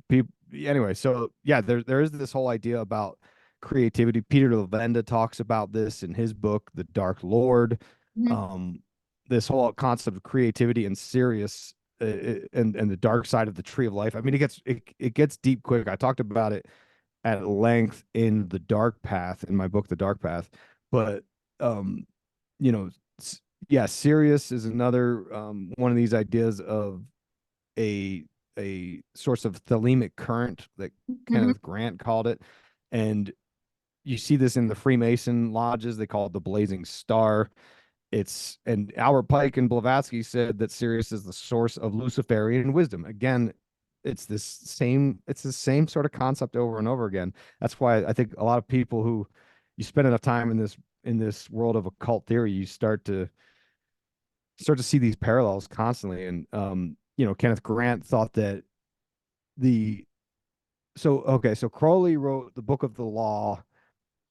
people, anyway, so yeah, there is this whole idea about creativity. Peter Levenda talks about this in his book, The Dark Lord. Hmm. Um, this whole concept of creativity and Sirius, and the dark side of the tree of life. I mean, it gets deep quick. I talked about it at length in the Dark Path, in my book, The Dark Path. But um, you know, yeah, Sirius is another one of these ideas of a a source of thelemic current that Hmm. Kenneth Grant called it. And you see this in the Freemason lodges. They call it the blazing star. It's, and Albert Pike and Blavatsky said that Sirius is the source of Luciferian wisdom. Again, it's the same sort of concept over and over again. That's why I think a lot of people who, you spend enough time in this world of occult theory, you start to see these parallels constantly. And Kenneth Grant thought that the so okay, so Crowley wrote the Book of the Law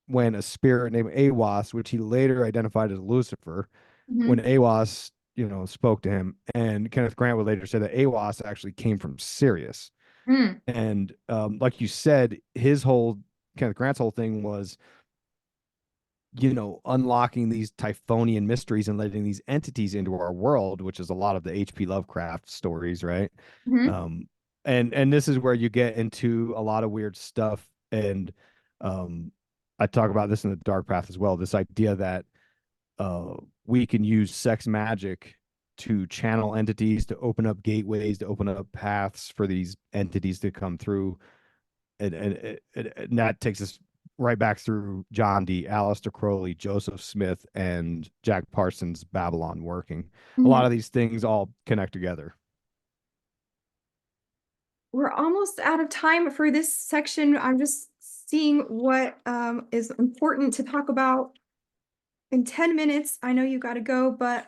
when a spirit named Awas, which he later identified as Lucifer, when Hmm. Awas, spoke to him. And Kenneth Grant would later say that Awas actually came from Sirius. Hmm. And like you said, Kenneth Grant's whole thing was, unlocking these Typhonian mysteries and letting these entities into our world, which is a lot of the H.P. Lovecraft stories, right? Hmm. Um, and this is where you get into a lot of weird stuff. And I talk about this in the Dark Path as well. This idea that uh, we can use sex magic to channel entities, to open up gateways, to open up paths for these entities to come through. And that takes us right back through John Dee, Aleister Crowley, Joseph Smith, and Jack Parsons' Babylon working. A lot Hmm. of these things all connect together. We're almost out of time for this section. I'm just seeing what is important to talk about in 10 minutes. I know you got to go, but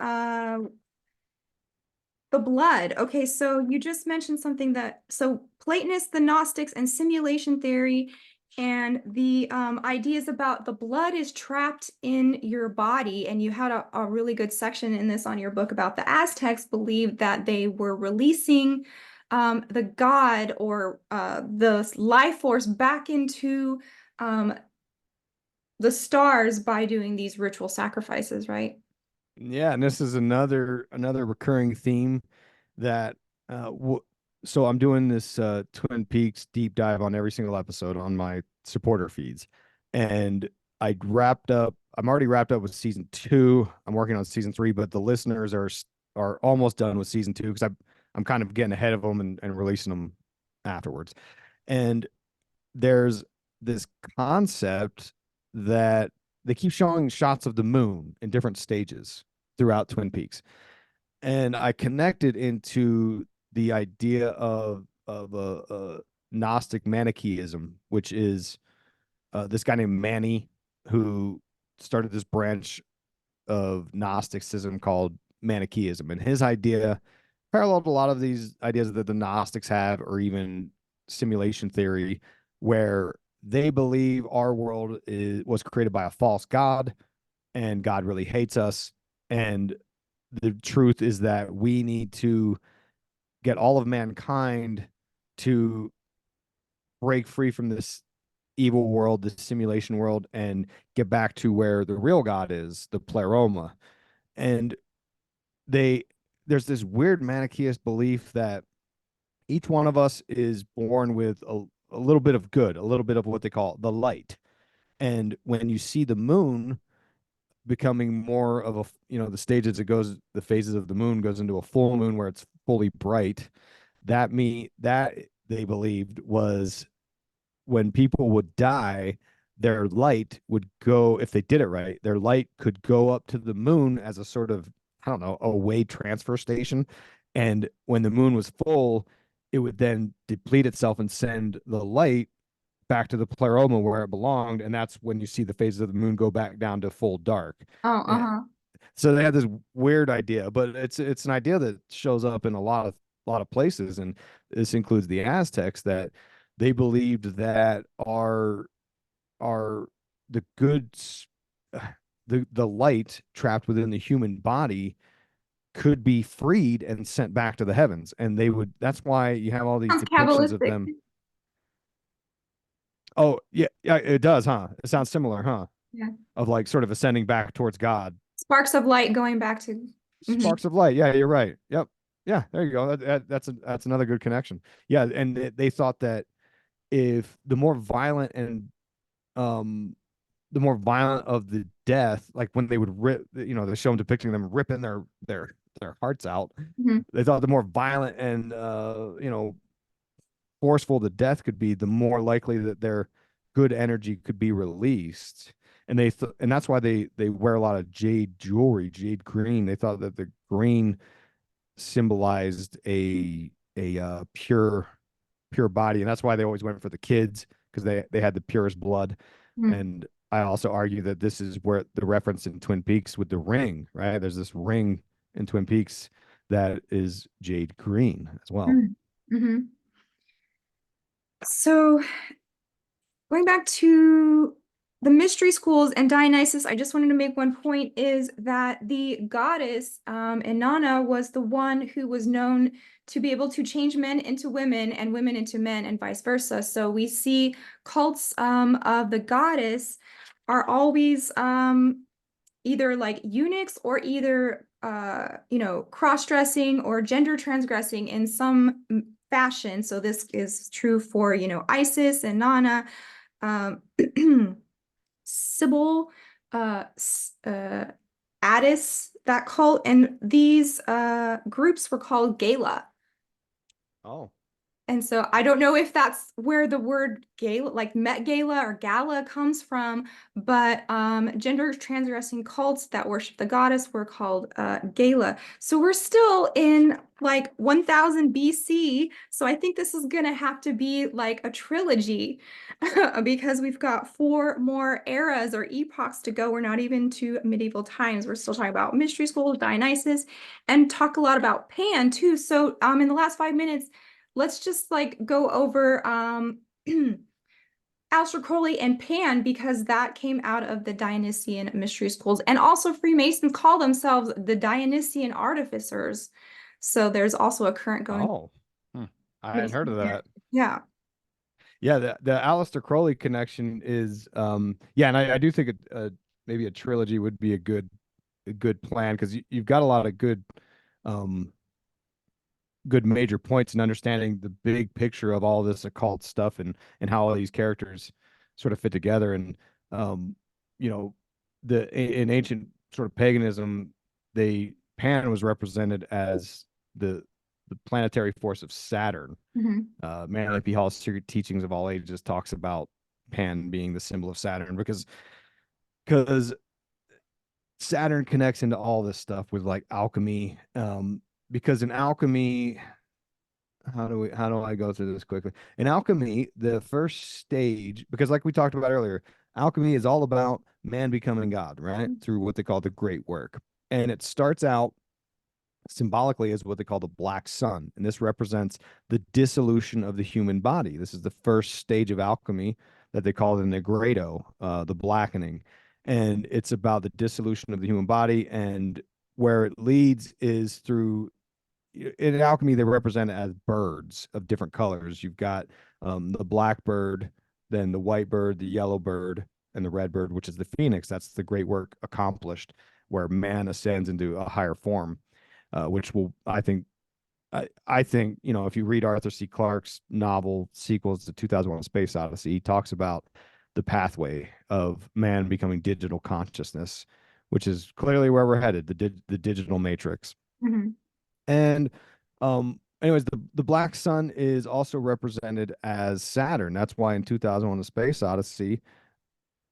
the blood. Okay, so you just mentioned something that, so Platonists, the Gnostics, and simulation theory, and the ideas about the blood is trapped in your body. And you had a really good section in this on your book about the Aztecs believed that they were releasing the god or the life force back into um, the stars by doing these ritual sacrifices, right? Yeah, and this is another recurring theme that so I'm doing this Twin Peaks deep dive on every single episode on my supporter feeds. And I'm already wrapped up with season 2. I'm working on season 3, but the listeners are almost done with season 2 because I'm kind of getting ahead of them and releasing them afterwards. And there's this concept that they keep showing shots of the moon in different stages throughout Twin Peaks. And I connected into the idea of a Gnostic Manichaeism, which is this guy named Mani who started this branch of Gnosticism called Manichaeism. And his idea paralleled a lot of these ideas that the Gnostics have, or even simulation theory, where they believe our world was created by a false god and God really hates us. And the truth is that we need to get all of mankind to break free from this evil world, this simulation world, and get back to where the real God is, the pleroma. And they there's this weird Manichaeist belief that each one of us is born with a little bit of good, a little bit of what they call the light. And when you see the moon becoming more of a, the stages it goes, the phases of the moon goes into a full moon where it's fully bright, that they believed was when people would die, their light would go, if they did it right, their light could go up to the moon as a sort of I don't know, a weight transfer station. And when the moon was full, it would then deplete itself and send the light back to the pleroma where it belonged. And that's when you see the phases of the moon go back down to full dark. Oh, And uh-huh. so they had this weird idea, but it's an idea that shows up in a lot of places. And this includes the Aztecs, that they believed that our the goods the light trapped within the human body could be freed and sent back to the heavens. And they would, that's why you have all these Sounds depictions of Kabbalistic. them. Oh yeah, yeah, it does, huh? It sounds similar, huh? Yeah. Of like sort of ascending back towards God. Sparks of light going back to. Mhm. Sparks of light. Yeah, you're right. Yep. Yeah, there you go. That's another good connection. Yeah, and they thought that if um the more violent of the death, like when they would rip, they show them depicting them ripping their hearts out. Mhm. They thought the more violent and forceful the death could be, the more likely that their good energy could be released. And and that's why they wear a lot of jade jewelry, jade green. They thought that the green symbolized a pure body, and that's why they always went for the kids, because they had the purest blood. Mhm. And I also argue that this is where the reference in Twin Peaks with the ring, right? There's this ring in Twin Peaks that is jade green as well. Mhm. Mhm. So going back to the mystery schools and Dionysus, I just wanted to make one point is that the goddess Inanna was the one who was known to be able to change men into women and women into men and vice versa. So we see cults of the goddess are always either like eunuchs or either cross-dressing or gender transgressing in some fashion. So this is true for Isis and Nana, um, Sybil, Addis, that cult, and these groups were called Gala. Oh. And so I don't know if that's where the word gala, like Met Gala or Gala comes from, but gender transgressing cults that worship the goddess were called Gala. So we're still in like 1000 BC. So I think this is gonna have to be like a trilogy because we've got 4 more eras or epochs to go. We're not even to medieval times. We're still talking about mystery schools, Dionysus, and talk a lot about Pan too. So in the last 5 minutes, let's just like go over Aleister Crowley and Pan because that came out of the Dionysian mystery schools. And also Freemasons call themselves the Dionysian artificers. So there's also a current going Oh. Hmm. I hadn't heard Mason of there. that. Yeah. Yeah, the Aleister Crowley connection is yeah, and I do think maybe a trilogy would be a good plan, because you've got a lot of um good major points in understanding the big picture of all this occult stuff, and how all these characters sort of fit together. And um you know in ancient sort of paganism, they Pan was represented as the planetary force of Saturn. Mhm. Manly P. Hall's Secret Teachings of All Ages talks about Pan being the symbol of Saturn, because Saturn connects into all this stuff with like alchemy. Because in alchemy, how do I go through this quickly? In alchemy, the first stage, because like we talked about earlier, alchemy is all about man becoming God, right? Through what they call the great work. And it starts out symbolically as what they call the black sun. And this represents the dissolution of the human body. This is the first stage of alchemy that they call the nigredo, the blackening. And it's about the dissolution of the human body. And where it leads is through, in alchemy, they represent it as birds of different colors. You've got the black bird, then the white bird, the yellow bird, and the red bird, which is the phoenix. That's the great work accomplished, where man ascends into a higher form, which will, I think, if you read Arthur C. Clarke's novel sequels to 2001: A Space Odyssey, he talks about the pathway of man becoming digital consciousness, which is clearly where we're headed, the digital matrix. Mhm. And anyways, the black sun is also represented as Saturn. That's why in 2001: A Space Odyssey,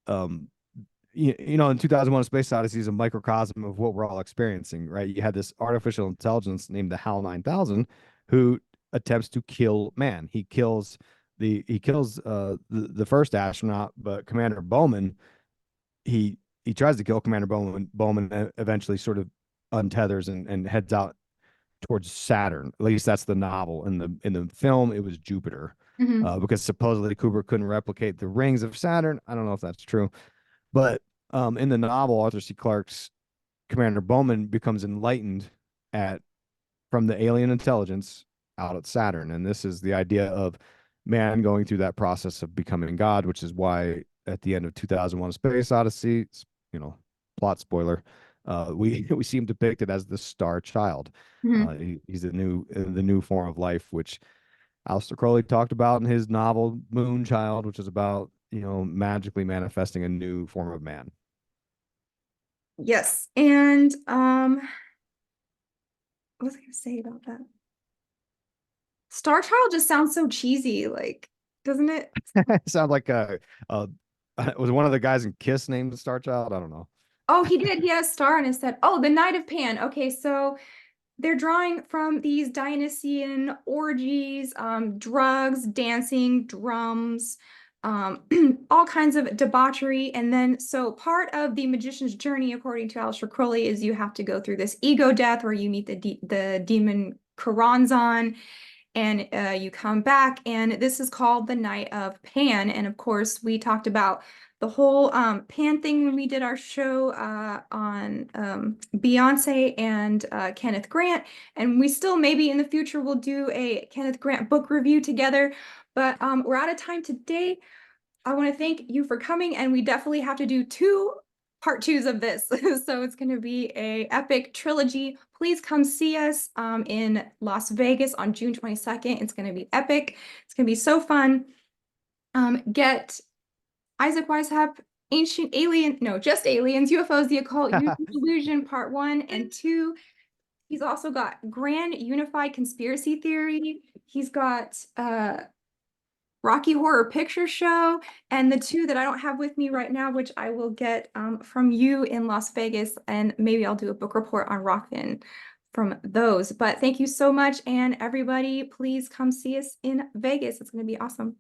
um in 2001: A Space Odyssey is a microcosm of what we're all experiencing, right? You had this artificial intelligence named the HAL 9000 who attempts to kill man. He kills the first astronaut, but Commander Bowman, he tries to kill Commander Bowman. Bowman eventually sort of untethers and heads out towards Saturn. At least that's the novel. In the film, it was Jupiter, Mhm. because supposedly Kubrick couldn't replicate the rings of Saturn. I don't know if that's true, but in the novel, Arthur C. Clarke's Commander Bowman becomes enlightened at from the alien intelligence out at Saturn, and this is the idea of man going through that process of becoming God, which is why at the end of 2001: A Space Odyssey, you know, plot spoiler, we see him depicted as the Star Child. Mhm. He's the new form of life, which Aleister Crowley talked about in his novel Moonchild, which is about magically manifesting a new form of man. Yes. And what was I gonna say about that? Star Child just sounds so cheesy, like, doesn't it? Sounds like a was one of the guys in Kiss named the Star Child? I don't know. Oh, he did. He had a star and it said, "Oh, the Knight of Pan." Okay, so they're drawing from these Dionysian orgies, drugs, dancing, drums, all kinds of debauchery. And then, so part of the magician's journey, according to Aleister Crowley, is you have to go through this ego death where you meet the demon Karanzan, and you come back, and this is called the Night of Pan. And of course, we talked about the whole Pan thing when we did our show on Beyonce and Kenneth Grant, and we still maybe in the future will do a Kenneth Grant book review together. But we're out of time today. I want to thank you for coming, and we definitely have to do part twos of this. So it's going to be a epic trilogy. Please come see us in Las Vegas on June 22nd. It's going to be epic. It's going to be so fun. Get Isaac Weishaupt, Ancient Alien, no, just Aliens, UFOs, the Occult, Illusion, Part 1 and 2. He's also got Grand Unified Conspiracy Theory. He's got Rocky Horror Picture Show, and the two that I don't have with me right now, which I will get from you in Las Vegas, and maybe I'll do a book report on Rockfin from those. But thank you so much, and everybody, please come see us in Vegas. It's going to be awesome.